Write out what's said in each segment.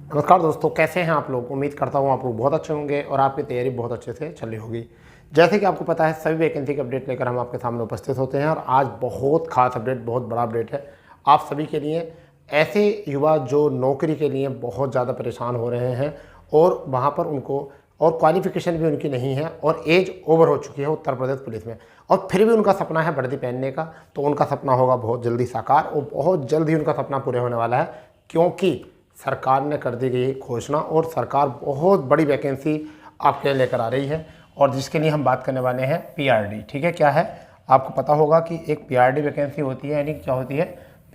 नमस्कार दोस्तों, कैसे हैं आप लोग। उम्मीद करता हूं आप लोग बहुत अच्छे होंगे और आपकी तैयारी बहुत अच्छे से चल रही होगी। जैसे कि आपको पता है, सभी वैकेंसी के अपडेट लेकर हम आपके सामने उपस्थित होते हैं और आज बहुत खास अपडेट, बहुत बड़ा अपडेट है आप सभी के लिए। ऐसे युवा जो नौकरी के लिए बहुत ज़्यादा परेशान हो रहे हैं और वहाँ पर उनको और क्वालिफिकेशन भी उनकी नहीं है और एज ओवर हो चुकी है उत्तर प्रदेश पुलिस में, और फिर भी उनका सपना है वर्दी पहनने का। तो उनका सपना होगा बहुत जल्दी साकार और बहुत जल्द ही उनका सपना पूरे होने वाला है, क्योंकि सरकार ने कर दी गई घोषणा और सरकार बहुत बड़ी वैकेंसी आपके लिए लेकर आ रही है। और जिसके लिए हम बात करने वाले हैं पीआरडी। ठीक है, क्या है आपको पता होगा कि एक पीआरडी वैकेंसी होती है, यानी क्या होती है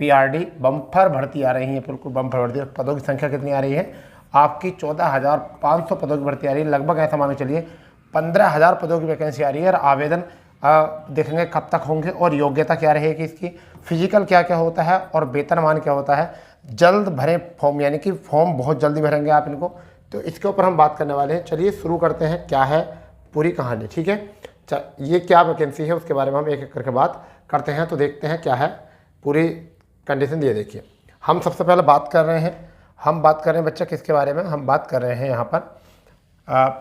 पीआरडी। बम्पर भर्ती आ रही है, बिल्कुल बम्पर भर्ती। पदों की संख्या कितनी आ रही है आपकी? 14,500 पदों की भर्ती आ रही है। लगभग ऐसा मान के चलिए 15,000 पदों की वैकेंसी आ रही है। और आवेदन देखेंगे कब तक होंगे और योग्यता क्या रहेगी इसकी, फिजिकल क्या क्या होता है और वेतनमान क्या होता है। जल्द भरें फॉर्म, यानी कि फॉर्म बहुत जल्दी भरेंगे आप इनको। तो इसके ऊपर हम बात करने वाले हैं। चलिए शुरू करते हैं, क्या है पूरी कहानी। ठीक है, ये क्या वैकेंसी है उसके बारे में हम एक एक करके बात करते हैं। तो देखते हैं क्या है पूरी कंडीशन। ये देखिए, हम सबसे पहले बात कर रहे हैं बच्चा किसके बारे में, हम बात कर रहे हैं यहाँ पर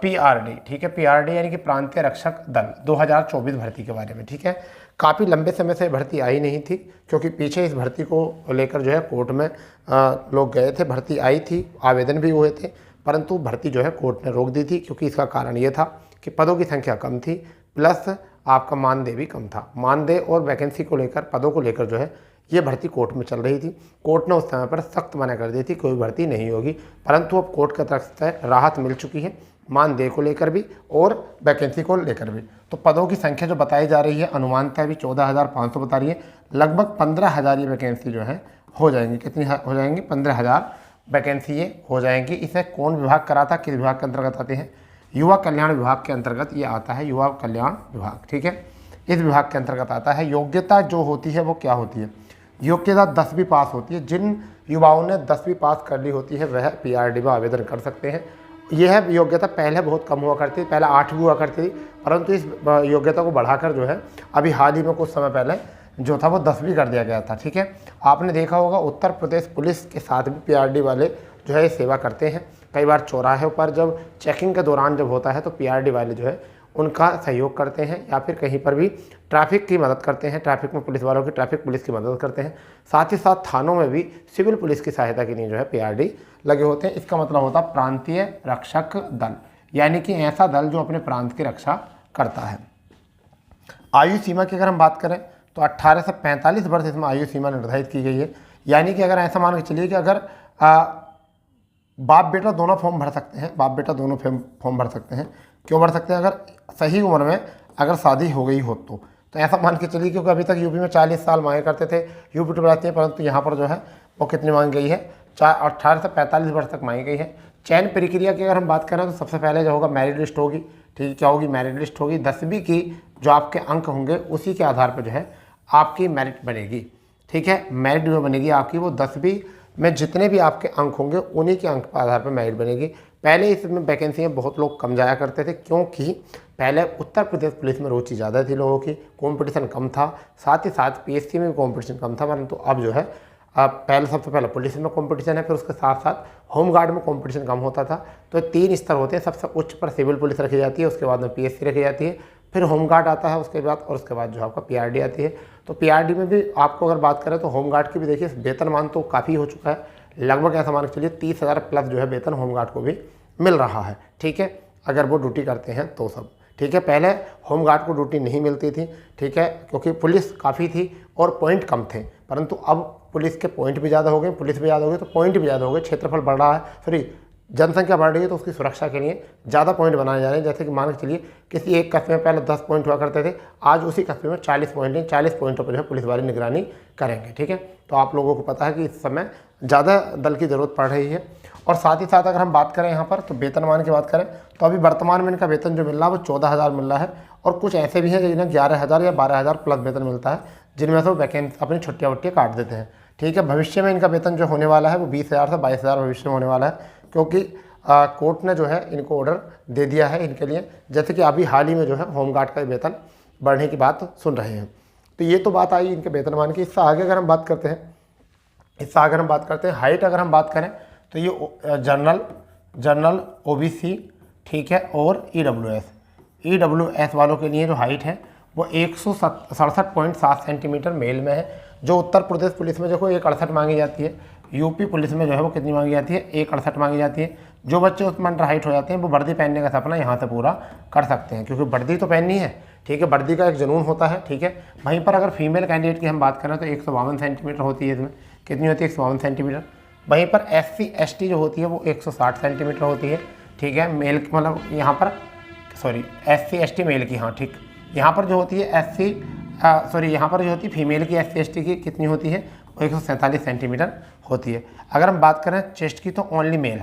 पीआरडी। ठीक है, पीआरडी यानी कि प्रांतीय रक्षक दल 2024 भर्ती के बारे में। ठीक है, काफ़ी लंबे समय से भर्ती आई नहीं थी, क्योंकि पीछे इस भर्ती को लेकर जो है कोर्ट में लोग गए थे। भर्ती आई थी, आवेदन भी हुए थे, परंतु भर्ती जो है कोर्ट ने रोक दी थी, क्योंकि इसका कारण ये था कि पदों की संख्या कम थी, प्लस आपका मानदेय भी कम था। मानदेय और वैकेंसी को लेकर, पदों को लेकर जो है ये भर्ती कोर्ट में चल रही थी। कोर्ट ने उस समय पर सख्त मना कर दी थी, कोई भर्ती नहीं होगी। परंतु अब कोर्ट की तरफ से राहत मिल चुकी है, मानदेय को लेकर भी और वैकेंसी को लेकर भी। तो पदों की संख्या जो बताई जा रही है अनुमानतः भी 14,500 बता रही है। लगभग 15,000 ये वैकेंसी जो है हो जाएंगी। कितनी हो जाएंगी? 15,000 वैकेंसी ये हो जाएंगी। इसे कौन विभाग कराता, किस विभाग के अंतर्गत आते हैं? युवा कल्याण विभाग के अंतर्गत ये आता है, युवा कल्याण विभाग। ठीक है, इस विभाग के अंतर्गत आता है। योग्यता जो होती है वो क्या होती है? योग्यता 10वीं पास होती है। जिन युवाओं ने 10वीं पास कर ली होती है वह पीआरडी में आवेदन कर सकते हैं। यह योग्यता पहले बहुत कम हुआ करती थी, पहले 8वीं हुआ करती थी, परंतु इस योग्यता को बढ़ाकर जो है अभी हाल ही में कुछ समय पहले जो था वो 10वीं कर दिया गया था। ठीक है, आपने देखा होगा उत्तर प्रदेश पुलिस के साथ भी पीआरडी वाले जो है सेवा करते हैं। कई बार चौराहे पर जब चेकिंग के दौरान जब होता है तो पीआरडी वाले जो है उनका सहयोग करते हैं, या फिर कहीं पर भी ट्रैफिक की मदद करते हैं, ट्रैफिक में पुलिस वालों की ट्रैफिक पुलिस की मदद करते हैं। साथ ही साथ थानों में भी सिविल पुलिस की सहायता के लिए जो है पीआरडी लगे होते हैं। इसका मतलब होता है प्रांतीय रक्षक दल, यानी कि ऐसा दल जो अपने प्रांत की रक्षा करता है। आयु सीमा की अगर हम बात करें तो 18 से 45 वर्ष इसमें आयु सीमा निर्धारित की गई है। यानी कि अगर ऐसा मान के चलिए कि अगर बाप बेटा दोनों फॉर्म भर सकते हैं, बाप बेटा दोनों फॉर्म भर सकते हैं। क्यों भर सकते हैं? अगर सही उम्र में अगर शादी हो गई हो तो ऐसा मान के चलिए, क्योंकि अभी तक यूपी में 40 साल मांगे करते थे यूपी टू जाती है, परंतु यहाँ पर जो है वो कितनी मांगी गई है? 18 से 45 वर्ष तक मांगी गई है। चयन प्रक्रिया की अगर हम बात करें तो सबसे पहले जो होगा मेरिट लिस्ट होगी। ठीक है, क्या होगी? मेरिट लिस्ट होगी। 10वीं की जो आपके अंक होंगे उसी के आधार पर जो है आपकी मेरिट बनेगी। ठीक है, मेरिट जो बनेगी आपकी वो 10वीं में जितने भी आपके अंक होंगे उन्हीं के अंक के आधार पर मेरिट बनेगी। पहले इसमें वैकेंसी बहुत लोग कम जाया करते थे, क्योंकि पहले उत्तर प्रदेश पुलिस में रुचि ज़्यादा थी लोगों की, कंपटीशन कम था। साथ ही साथ पीएससी में भी कंपटीशन कम था, परंतु अब जो है पहले सबसे पहले पुलिस में कंपटीशन है, फिर उसके साथ साथ होमगार्ड में कंपटीशन कम होता था। तो 3 स्तर होते हैं। सबसे उच्च पर सिविल पुलिस रखी जाती है, उसके बाद में पीएससी रखी जाती है, फिर होमगार्ड आता है उसके बाद, और उसके बाद जो आपका पीआरडी आती है। तो पीआरडी में भी आपको अगर बात करें तो होमगार्ड की भी देखिए वेतनमान तो काफ़ी हो चुका है। लगभग ऐसा मान के चलिए 30,000 प्लस जो है वेतन होमगार्ड को भी मिल रहा है। ठीक है, अगर वो ड्यूटी करते हैं तो सब। ठीक है, पहले होमगार्ड को ड्यूटी नहीं मिलती थी। ठीक है, क्योंकि पुलिस काफ़ी थी और पॉइंट कम थे, परंतु अब पुलिस के पॉइंट भी ज़्यादा हो गए, पुलिस भी ज़्यादा हो गई तो पॉइंट भी ज़्यादा हो गए। क्षेत्रफल बढ़ रहा है, सॉरी जनसंख्या बढ़ रही है, तो उसकी सुरक्षा के लिए ज़्यादा पॉइंट बनाए जा रहे हैं। जैसे कि मान के चलिए किसी एक कस्बे में पहले 10 पॉइंट हुआ करते थे, आज उसी कस्बे में 40 पॉइंट हैं। 40 पॉइंटों पर जो है पुलिस वाले निगरानी करेंगे। ठीक है, तो आप लोगों को पता है कि इस समय ज़्यादा दल की ज़रूरत पड़ रही है। और साथ ही साथ अगर हम बात करें यहाँ पर तो वेतनमान की बात करें तो अभी वर्तमान में इनका वेतन जो मिल रहा है वो 14,000 मिल रहा है। और कुछ ऐसे भी हैं जिन्हें 11,000 या 12,000 प्लस वेतन मिलता है, जिनमें से वो वैकेंसी अपनी छुट्टियाँ वट्टियाँ काट देते हैं। ठीक है, भविष्य में इनका वेतन जो होने वाला है वो 20,000 से 22,000 भविष्य में होने वाला है, क्योंकि कोर्ट ने जो है इनको ऑर्डर दे दिया है इनके लिए। जैसे कि अभी हाल ही में जो है होमगार्ड का वेतन बढ़ने की बात सुन रहे हैं। तो ये तो बात आई इनके वेतनमान की। इससे आगे अगर हम बात करते हैं, हाइट अगर हम बात करें तो ये जनरल OBC, ठीक है, और EWS वालों के लिए जो हाइट है वो 167.7 सेंटीमीटर मेल में है। जो उत्तर प्रदेश पुलिस में देखो 168 मांगी जाती है, यूपी पुलिस में जो है वो कितनी मांगी जाती है, 168 मांगी जाती है। जो बच्चे उसमें अंडर हाइट हो जाते हैं वो वर्दी पहनने का सपना यहाँ से पूरा कर सकते हैं, क्योंकि वर्दी तो पहननी है, ठीक है, वर्दी का एक जुनून होता है, ठीक है। वहीं पर अगर फीमेल कैंडिडेट की हम बात करें तो 152 सेंटीमीटर होती है, इसमें कितनी होती है, 152 सेंटीमीटर। वहीं पर SC ST जो होती है वो 160 सेंटीमीटर होती है, ठीक है, मेल मतलब यहाँ पर SC ST मेल की, हाँ ठीक। यहाँ पर जो होती है यहाँ पर जो होती है फीमेल की SC ST की कितनी होती है, वो 147 सेंटीमीटर होती है। अगर हम बात करें चेस्ट की तो ओनली मेल,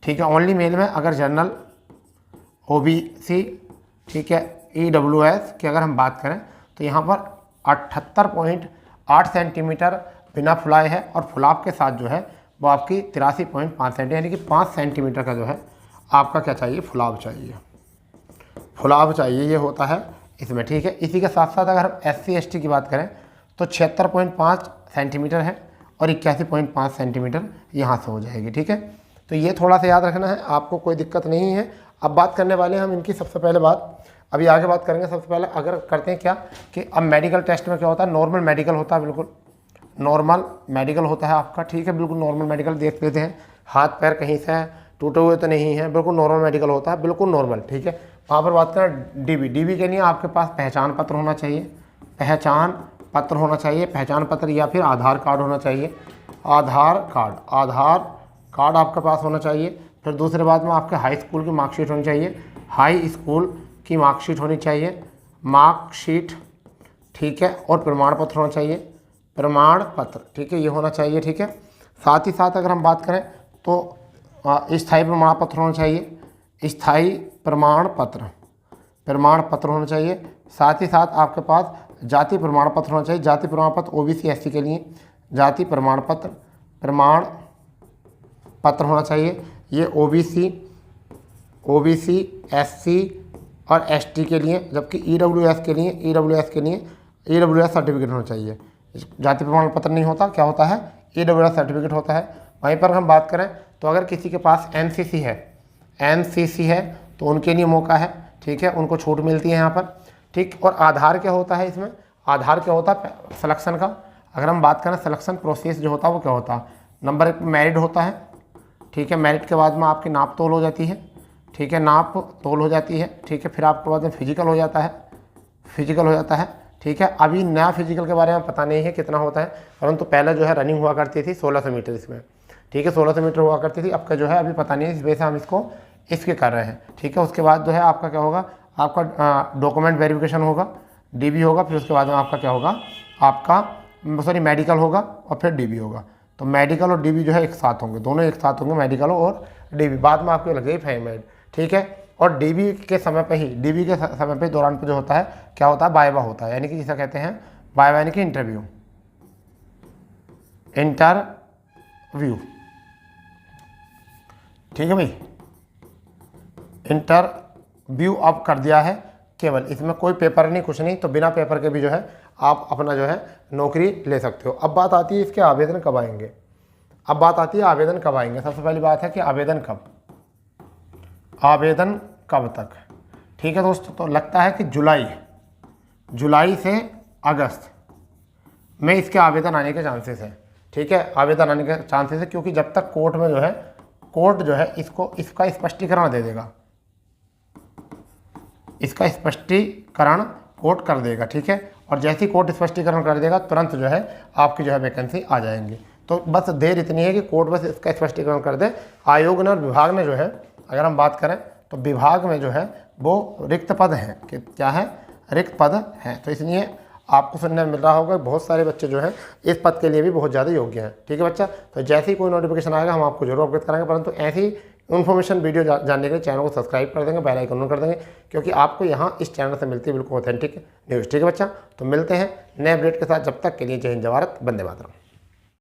ठीक है, ओनली मेल में अगर जनरल OBC, ठीक है, EWS की अगर हम बात करें तो यहाँ पर 78.8 सेंटीमीटर बिना फुलाए है, और फुलाव के साथ जो है वो आपकी 83.5 सेंटीमीटर, यानी कि 5 सेंटीमीटर का जो है आपका क्या चाहिए, फुलाव चाहिए, ये होता है इसमें, ठीक है। इसी के साथ साथ अगर हम SC ST की बात करें तो 76.5 सेंटीमीटर है, और 81.5 सेंटीमीटर यहाँ से हो जाएगी, ठीक है। तो ये थोड़ा सा याद रखना है, आपको कोई दिक्कत नहीं है। अब बात करने वाले हैं हम इनकी, सबसे पहले बात अभी आगे बात करेंगे। सबसे पहले अगर करते हैं क्या कि अब मेडिकल टेस्ट में क्या होता है, नॉर्मल मेडिकल होता है, बिल्कुल नॉर्मल मेडिकल होता है आपका, ठीक है, बिल्कुल नॉर्मल मेडिकल देख लेते हैं, हाथ पैर कहीं से टूटे हुए तो नहीं है, बिल्कुल नॉर्मल मेडिकल होता है, बिल्कुल नॉर्मल, ठीक है। वहाँ पर बात करें DB के लिए आपके पास पहचान पत्र होना चाहिए, पहचान पत्र या फिर आधार कार्ड होना चाहिए, आधार कार्ड आपके पास होना चाहिए। फिर दूसरे बात में आपके हाई स्कूल की मार्कशीट होनी चाहिए, मार्कशीट, ठीक है, और प्रमाण पत्र होना चाहिए, ठीक है, ये होना चाहिए, ठीक है। साथ ही साथ अगर हम बात करें तो स्थायी प्रमाण पत्र होना चाहिए, स्थायी प्रमाण पत्र होना चाहिए। साथ ही साथ आपके पास जाति प्रमाण पत्र होना चाहिए, जाति प्रमाण पत्र OBC SC के लिए जाति प्रमाण पत्र होना चाहिए। ये OBC SC और ST के लिए, जबकि EWS के लिए EWS सर्टिफिकेट होना चाहिए। जाति प्रमाण पत्र नहीं होता, क्या होता है, EWS सर्टिफिकेट होता है। वहीं पर हम बात करें तो अगर किसी के पास NCC है तो उनके लिए मौका है, ठीक है, उनको छूट मिलती है यहाँ पर, ठीक। और आधार क्या होता है इसमें, आधार क्या होता है सिलेक्शन का। अगर हम बात करें सिलेक्शन प्रोसेस जो होता है वो क्या होता है, नंबर 1 मेरिट होता है, ठीक है, मेरिट के बाद में आपकी नाप तोल हो जाती है, ठीक है, ठीक है। फिर आपके बाद में फिजिकल हो जाता है, ठीक है। अभी नया फिजिकल के बारे में पता नहीं है कितना होता है, परंतु पहले जो है रनिंग हुआ करती थी 1600 मीटर इसमें, ठीक है, 1600 मीटर हुआ करती थी। अब का जो है अभी पता नहीं है, इस वजह से हम इसके कर रहे हैं, ठीक है। उसके बाद जो है आपका क्या होगा, आपका डॉक्यूमेंट वेरिफिकेशन होगा, DB होगा, फिर उसके बाद में आपका क्या होगा, मेडिकल होगा, और फिर DB होगा। तो मेडिकल और DB जो है एक साथ होंगे, दोनों एक साथ होंगे, मेडिकल और DB। बाद में आपको लगेगी फाइनमेड, ठीक है। और DB के समय पे दौरान पे जो होता है क्या होता है, वाइवा होता है, यानी कि जिसे कहते हैं वाइवा, यानी कि इंटरव्यू, ठीक है भाई। इंटरव्यू अब कर दिया है केवल, इसमें कोई पेपर नहीं, कुछ नहीं, तो बिना पेपर के भी जो है आप अपना जो है नौकरी ले सकते हो। अब बात आती है इसके आवेदन कब आएंगे। सबसे पहली बात है कि आवेदन कब तक, ठीक है दोस्तों। तो लगता है कि जुलाई से अगस्त में इसके आवेदन आने के चांसेस हैं, ठीक है, क्योंकि जब तक कोर्ट जो है इसका स्पष्टीकरण दे देगा, इसका स्पष्टीकरण कोर्ट कर देगा, ठीक है। और जैसे ही कोर्ट स्पष्टीकरण कर देगा तुरंत जो है आपकी जो है वैकेंसी आ जाएंगी। तो बस देर इतनी है कि कोर्ट बस इसका स्पष्टीकरण कर दे। आयोग ने और विभाग ने जो है, अगर हम बात करें तो विभाग में जो है वो रिक्त पद हैं, कि क्या है, रिक्त पद हैं। तो इसलिए आपको सुनने में मिल रहा होगा बहुत सारे बच्चे जो हैं इस पद के लिए भी बहुत ज़्यादा योग्य हैं, ठीक है बच्चा। तो जैसे ही कोई नोटिफिकेशन आएगा हम आपको जरूर अवगत कराएंगे, परंतु ऐसी इन्फॉर्मेशन वीडियो जानने के लिए चैनल को सब्सक्राइब कर देंगे, बेल आइकन ऑन कर देंगे, क्योंकि आपको यहाँ इस चैनल से मिलती है बिल्कुल ऑथेंटिक न्यूज़, ठीक है बच्चा। तो मिलते हैं नए अपडेट के साथ, जब तक के लिए जय हिंद, जय भारत, वंदे मातरम।